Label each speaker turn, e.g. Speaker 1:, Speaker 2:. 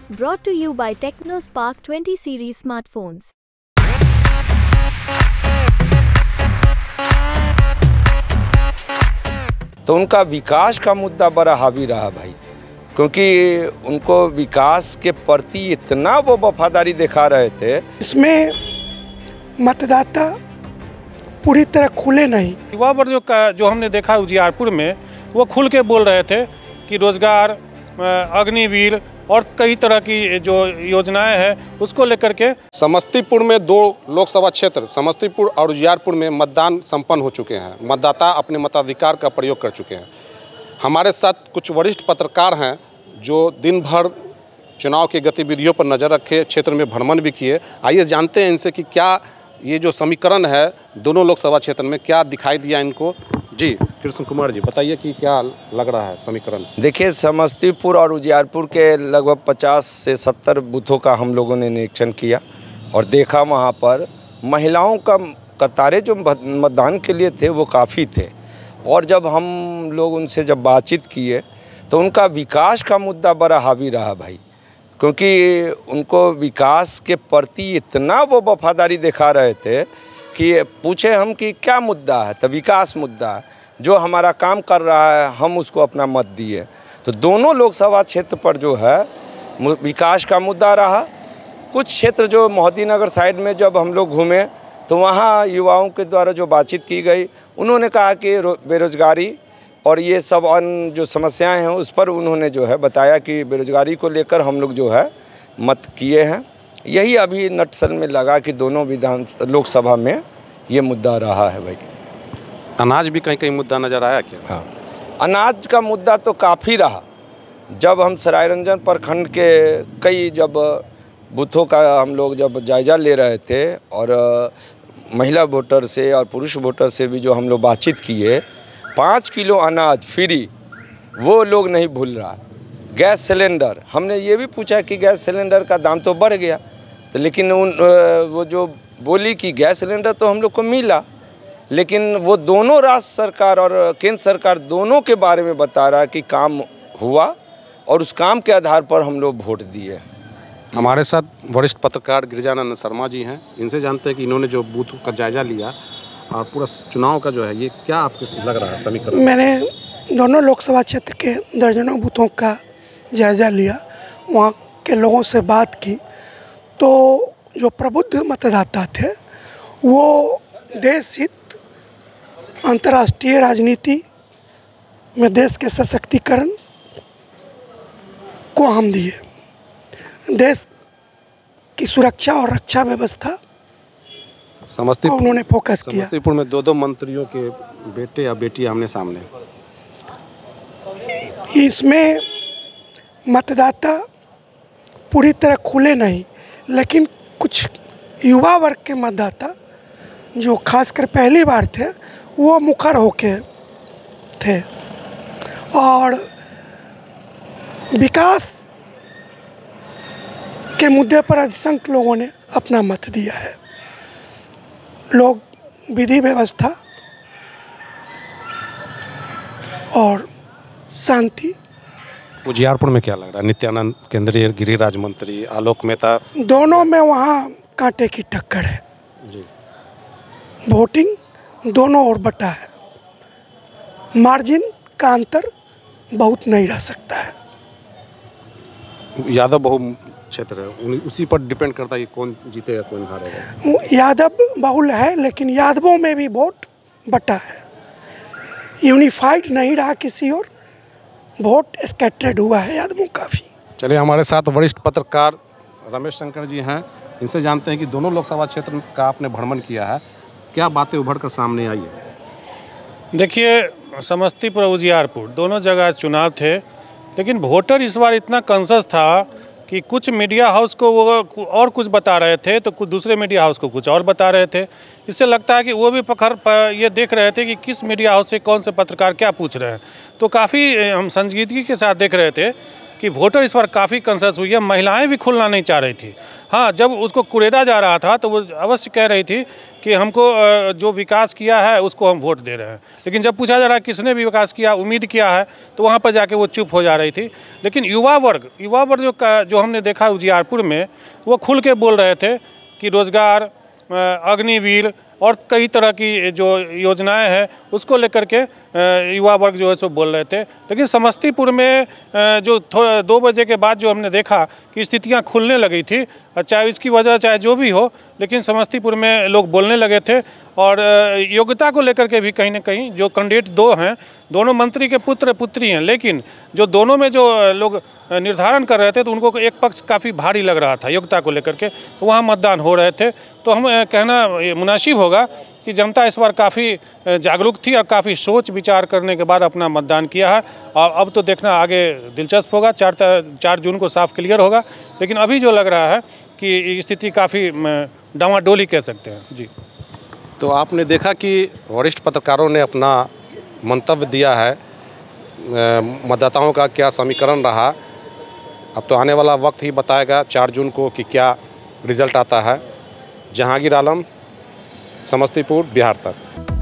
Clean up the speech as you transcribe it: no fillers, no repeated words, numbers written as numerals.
Speaker 1: Brought to you by TechnoSpark 20 series smartphones.
Speaker 2: तो उनका विकास का मुद्दा बड़ा हावी रहा भाई, क्योंकि उनको विकास के प्रति इतना वो वफादारी दिखा रहे थे।
Speaker 3: इसमें मतदाता पूरी तरह खुले नहीं।
Speaker 4: युवा वर्ग जो हमने देखा उजियारपुर में, वो खुल के बोल रहे थे कि रोजगार, अग्निवीर और कई तरह की जो योजनाएं हैं उसको लेकर के।
Speaker 5: समस्तीपुर में 2 लोकसभा क्षेत्र समस्तीपुर और उजियारपुर में मतदान संपन्न हो चुके हैं। मतदाता अपने मताधिकार का प्रयोग कर चुके हैं। हमारे साथ कुछ वरिष्ठ पत्रकार हैं जो दिन भर चुनाव की गतिविधियों पर नज़र रखे, क्षेत्र में भ्रमण भी किए। आइए जानते हैं इनसे कि क्या ये जो समीकरण है दोनों लोकसभा क्षेत्र में क्या दिखाई दिया इनको। जी कृष्ण कुमार जी, बताइए कि क्या लग रहा है समीकरण।
Speaker 2: देखिए, समस्तीपुर और उजियारपुर के लगभग 50 से 70 बूथों का हम लोगों ने निरीक्षण किया और देखा वहाँ पर महिलाओं का कतारें जो मतदान के लिए थे वो काफ़ी थे। और जब हम लोग उनसे जब बातचीत किए तो उनका विकास का मुद्दा बड़ा हावी रहा भाई, क्योंकि उनको विकास के प्रति इतना वो वफादारी दिखा रहे थे कि पूछे हम कि क्या मुद्दा है, तो विकास मुद्दा है, जो हमारा काम कर रहा है हम उसको अपना मत दिए। तो दोनों लोकसभा क्षेत्र पर जो है विकास का मुद्दा रहा। कुछ क्षेत्र जो मोहद्दीनगर साइड में जब हम लोग घूमे तो वहाँ युवाओं के द्वारा जो बातचीत की गई, उन्होंने कहा कि बेरोजगारी और ये सब अन्य जो समस्याएं हैं उस पर उन्होंने जो है बताया कि बेरोजगारी को लेकर हम लोग जो है मत किए हैं। यही अभी नटसल में लगा कि दोनों लोकसभा में ये मुद्दा रहा है भाई।
Speaker 5: अनाज भी कहीं कहीं मुद्दा नज़र आया क्या?
Speaker 2: हाँ, अनाज का मुद्दा तो काफ़ी रहा। जब हम सरायरंजन प्रखंड के कई जब बूथों का हम लोग जब जायज़ा ले रहे थे और महिला वोटर से और पुरुष वोटर से भी जो हम लोग बातचीत किए, 5 किलो अनाज फ्री वो लोग नहीं भूल रहा। गैस सिलेंडर, हमने ये भी पूछा कि गैस सिलेंडर का दाम तो बढ़ गया, तो लेकिन वो जो बोली कि गैस सिलेंडर तो हम लोग को मिला, लेकिन वो दोनों राज्य सरकार और केंद्र सरकार दोनों के बारे में बता रहा है कि काम हुआ और उस काम के आधार पर हम लोग वोट दिए।
Speaker 5: हमारे साथ वरिष्ठ पत्रकार गिरिजानंद शर्मा जी हैं। इनसे जानते हैं कि इन्होंने जो बूथ का जायज़ा लिया और पूरा चुनाव का जो है ये क्या आपको लग रहा है समीकरण।
Speaker 3: मैंने दोनों लोकसभा क्षेत्र के दर्जनों बूथों का जायज़ा लिया, वहाँ के लोगों से बात की, तो जो प्रबुद्ध मतदाता थे वो देश हित, अंतर्राष्ट्रीय राजनीति में देश के सशक्तिकरण को हम दिए, देश की सुरक्षा और रक्षा व्यवस्था
Speaker 5: समस्तीपुर
Speaker 3: उन्होंने फोकस किया।
Speaker 5: समस्तीपुर में 2 मंत्रियों के बेटे या बेटी आमने सामने।
Speaker 3: इसमें मतदाता पूरी तरह खुले नहीं, लेकिन कुछ युवा वर्ग के मतदाता जो खासकर पहली बार थे वो मुखर होके थे और विकास के मुद्दे पर अधिसंख्य लोगों ने अपना मत दिया है। लोग विधि व्यवस्था और शांति।
Speaker 5: उजियारपुर में क्या लग रहा है? नित्यानंद केंद्रीय गृह राज्य मंत्री, आलोक मेहता,
Speaker 3: दोनों में वहाँ कांटे की टक्कर है
Speaker 5: जी।
Speaker 3: वोटिंग दोनों ओर बटा है, मार्जिन का अंतर बहुत नहीं रह सकता है।
Speaker 5: यादव बहु क्षेत्र है, उसी पर डिपेंड करता है कि कौन जीतेगा कौन हारेगा।
Speaker 3: यादव बहुल है, लेकिन यादवों में भी वोट बटा है, यूनिफाइड नहीं रहा किसी और, वोट स्कैटर्ड हुआ है यादवों का भी।
Speaker 5: चलिए, हमारे साथ वरिष्ठ पत्रकार रमेश शंकर जी हैं। इनसे जानते हैं कि दोनों लोकसभा क्षेत्र का आपने भ्रमण किया है, क्या बातें उभर कर सामने आई है?
Speaker 4: देखिए, समस्तीपुर और उजियारपुर दोनों जगह चुनाव थे, लेकिन वोटर इस बार इतना कॉन्शियस था कि कुछ मीडिया हाउस को वो और कुछ बता रहे थे तो कुछ दूसरे मीडिया हाउस को कुछ और बता रहे थे। इससे लगता है कि वो भी ये देख रहे थे कि किस मीडिया हाउस से कौन से पत्रकार क्या पूछ रहे हैं। तो काफ़ी हम संजीदगी के साथ देख रहे थे कि वोटर इस बार काफ़ी कॉन्शियस हुई है। महिलाएं भी खुलना नहीं चाह रही थी। हाँ, जब उसको कुरेदा जा रहा था तो वो अवश्य कह रही थी कि हमको जो विकास किया है उसको हम वोट दे रहे हैं। लेकिन जब पूछा जा रहा है किसने भी विकास किया, उम्मीद किया है, तो वहाँ पर जाके वो चुप हो जा रही थी। लेकिन युवा वर्ग जो हमने देखा उजियारपुर में, वो खुल के बोल रहे थे कि रोज़गार, अग्निवीर और कई तरह की जो योजनाएं हैं उसको लेकर के युवा वर्ग जो है सो बोल रहे थे। लेकिन समस्तीपुर में जो 2 बजे के बाद जो हमने देखा कि स्थितियां खुलने लगी थी, चाहे इसकी वजह चाहे जो भी हो, लेकिन समस्तीपुर में लोग बोलने लगे थे। और योग्यता को लेकर के भी कहीं ना कहीं जो कैंडिडेट 2 हैं, दोनों मंत्री के पुत्र पुत्री हैं, लेकिन जो दोनों में जो लोग निर्धारण कर रहे थे तो उनको एक पक्ष काफ़ी भारी लग रहा था योग्यता को लेकर के, तो वहाँ मतदान हो रहे थे। तो हम कहना मुनासिब होगा कि जनता इस बार काफ़ी जागरूक थी और काफ़ी सोच विचार करने के बाद अपना मतदान किया है। और अब तो देखना आगे दिलचस्प होगा, 4 जून को साफ क्लियर होगा। लेकिन अभी जो लग रहा है कि स्थिति काफ़ी डामाडोली कह सकते हैं। जी,
Speaker 5: तो आपने देखा कि वरिष्ठ पत्रकारों ने अपना मंतव्य दिया है, मतदाताओं का क्या समीकरण रहा। अब तो आने वाला वक्त ही बताएगा 4 जून को कि क्या रिजल्ट आता है। जहांगीर आलम, समस्तीपुर, बिहार तक।